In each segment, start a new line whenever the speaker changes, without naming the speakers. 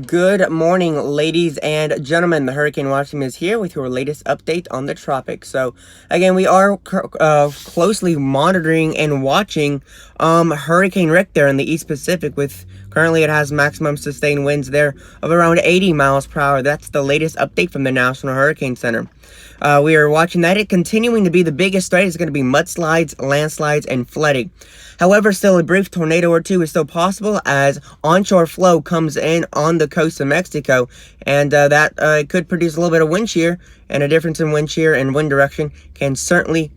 Good morning, ladies and gentlemen. The Hurricane Watchman is here with your latest update on the tropics. So, again, we are closely monitoring and watching Hurricane Richter in the East Pacific. With currently, it has maximum sustained winds there of around 80 miles per hour. That's the latest update from the National Hurricane Center. We are watching that. It continuing to be the biggest threat is going to be mudslides, landslides, and flooding. However, still a brief tornado or two is still possible as onshore flow comes in on the coast of Mexico, and that could produce a little bit of wind shear, and a difference in wind shear and wind direction can certainly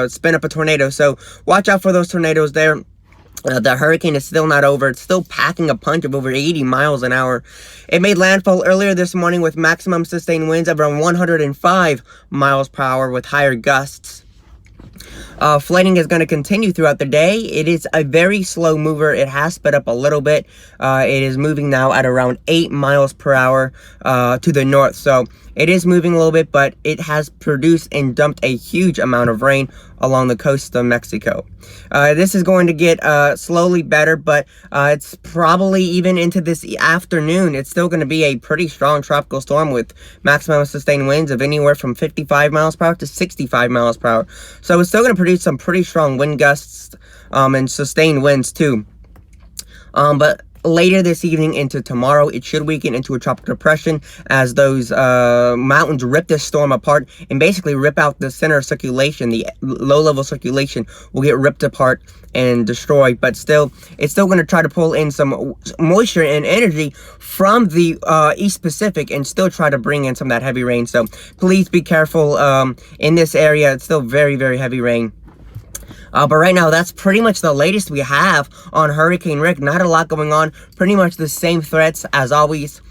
spin up a tornado. So watch out for those tornadoes there. The hurricane is still not over. It's still packing a punch of over 80 miles an hour. It made landfall earlier this morning with maximum sustained winds of around 105 miles per hour with higher gusts. Flooding is going to continue throughout the day. It is a very slow mover. It has sped up a little bit. It is moving now at around 8 miles per hour to the north. So it is moving a little bit, but it has produced and dumped a huge amount of rain along the coast of Mexico. This is going to get slowly better, but it's probably even into this afternoon. It's still going to be a pretty strong tropical storm with maximum sustained winds of anywhere from 55 miles per hour to 65 miles per hour. So it's still going to produce some pretty strong wind gusts and sustained winds too. But later this evening into tomorrow, it should weaken into a tropical depression as those mountains rip this storm apart and basically rip out the center circulation. The low-level circulation will get ripped apart and destroyed, but still, it's still going to try to pull in some moisture and energy from the East Pacific and still try to bring in some of that heavy rain. So please be careful in this area. It's still very, very heavy rain. But right now, that's pretty much the latest we have on Hurricane Rick. Not a lot going on. Pretty much the same threats as always.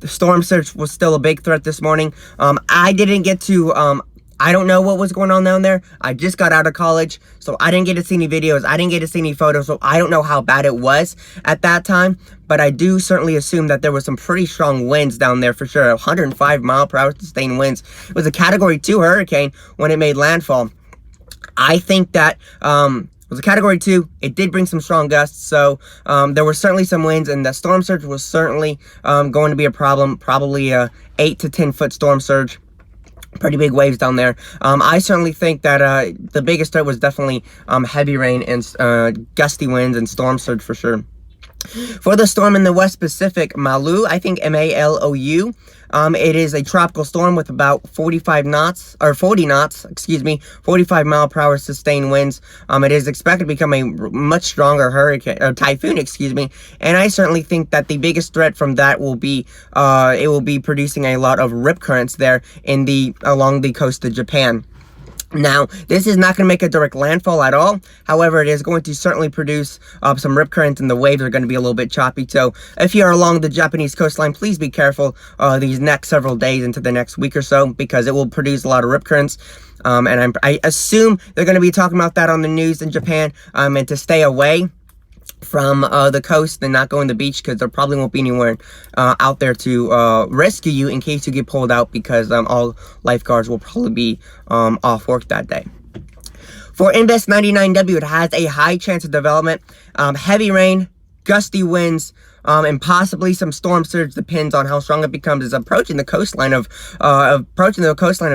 The storm surge was still a big threat this morning. I didn't get to... I don't know what was going on down there. I just got out of college, so I didn't get to see any videos. I didn't get to see any photos, so I don't know how bad it was at that time. But I do certainly assume that there was some pretty strong winds down there for sure. 105 mile per hour sustained winds. It was a Category 2 hurricane when it made landfall. I think that it was a Category 2. It did bring some strong gusts, so there were certainly some winds, and the storm surge was certainly going to be a problem. Probably a 8 to 10 foot storm surge. Pretty big waves down there. I certainly think that the biggest threat was definitely heavy rain and gusty winds and storm surge for sure. For the storm in the West Pacific, Malou, I think M-A-L-O-U, it is a tropical storm with about 45 knots, or 40 knots, excuse me, 45 mile per hour sustained winds. It is expected to become a much stronger hurricane, or typhoon, excuse me, and I certainly think that the biggest threat from that will be, it will be producing a lot of rip currents there along the coast of Japan. Now, this is not going to make a direct landfall at all. However, it is going to certainly produce some rip currents, and the waves are going to be a little bit choppy. So, if you're along the Japanese coastline, please be careful these next several days into the next week or so, because it will produce a lot of rip currents. And I assume they're going to be talking about that on the news in Japan, and to stay away from the coast and not going to the beach, because there probably won't be anywhere out there to rescue you in case you get pulled out, because all lifeguards will probably be off work that day. For Invest 99W, it has a high chance of development. Heavy rain, gusty winds, and possibly some storm surge. Depends on how strong it becomes. It's approaching the coastline of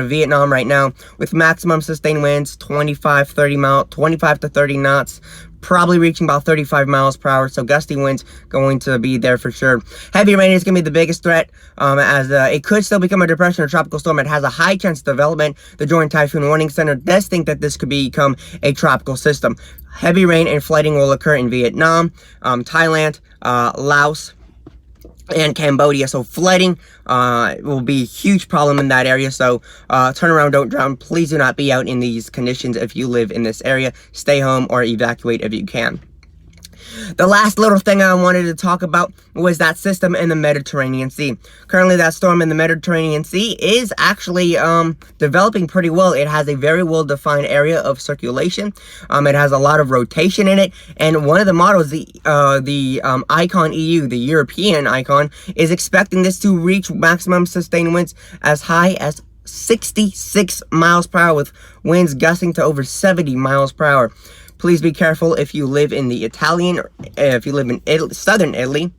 Vietnam right now, with maximum sustained winds 25 to 30 knots. Probably reaching about 35 miles per hour, so gusty winds going to be there for sure. Heavy rain is going to be the biggest threat, as it could still become a depression or tropical storm. It has a high chance of development. The Joint Typhoon Warning Center does think that this could become a tropical system. Heavy rain and flooding will occur in Vietnam, Thailand, Laos, and Cambodia. So flooding will be a huge problem in that area. So turn around, don't drown. Please do not be out in these conditions if you live in this area. Stay home or evacuate if you can. The last little thing I wanted to talk about was that system in the Mediterranean Sea. Currently, that storm in the Mediterranean Sea is actually developing pretty well. It has a very well-defined area of circulation. It has a lot of rotation in it, and one of the models, the Icon EU, the European Icon, is expecting this to reach maximum sustained winds as high as 66 miles per hour, with winds gusting to over 70 miles per hour. Please be careful if you live in the Italian, if you live in southern Italy.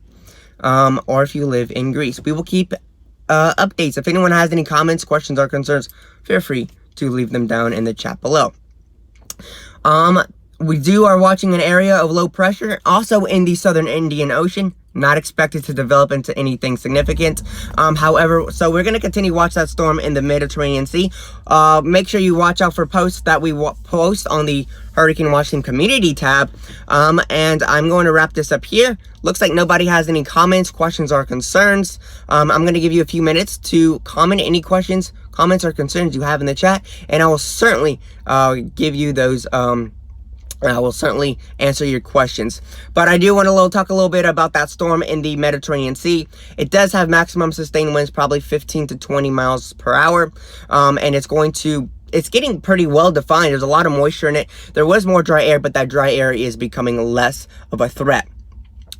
or if you live in Greece. We will keep updates. If anyone has any comments, questions, or concerns, feel free to leave them down in the chat below. We are watching an area of low pressure, also in the southern Indian Ocean, not expected to develop into anything significant. However, so we're going to continue to watch that storm in the Mediterranean Sea. Make sure you watch out for posts that we post on the Hurricane Watch Team community tab. And I'm going to wrap this up here. Looks like nobody has any comments, questions, or concerns. I'm going to give you a few minutes to comment any questions, comments, or concerns you have in the chat, and I will certainly give you those. I will certainly answer your questions. But I do want to talk a little bit about that storm in the Mediterranean Sea. It does have maximum sustained winds, probably 15 to 20 miles per hour. And it's getting pretty well defined. There's a lot of moisture in it. There was more dry air, but that dry air is becoming less of a threat.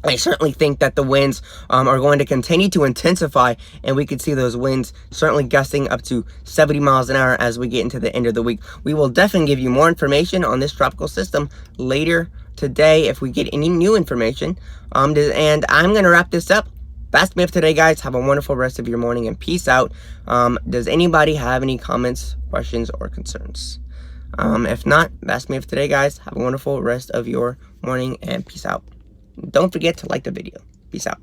I certainly think that the winds are going to continue to intensify, and we could see those winds certainly gusting up to 70 miles an hour as we get into the end of the week. We will definitely give you more information on this tropical system later today if we get any new information. And I'm going to wrap this up. That's me up today, guys. Have a wonderful rest of your morning, and peace out. Does anybody have any comments, questions, or concerns? If not, that's me up today, guys. Have a wonderful rest of your morning, and peace out. Don't forget to like the video. Peace out.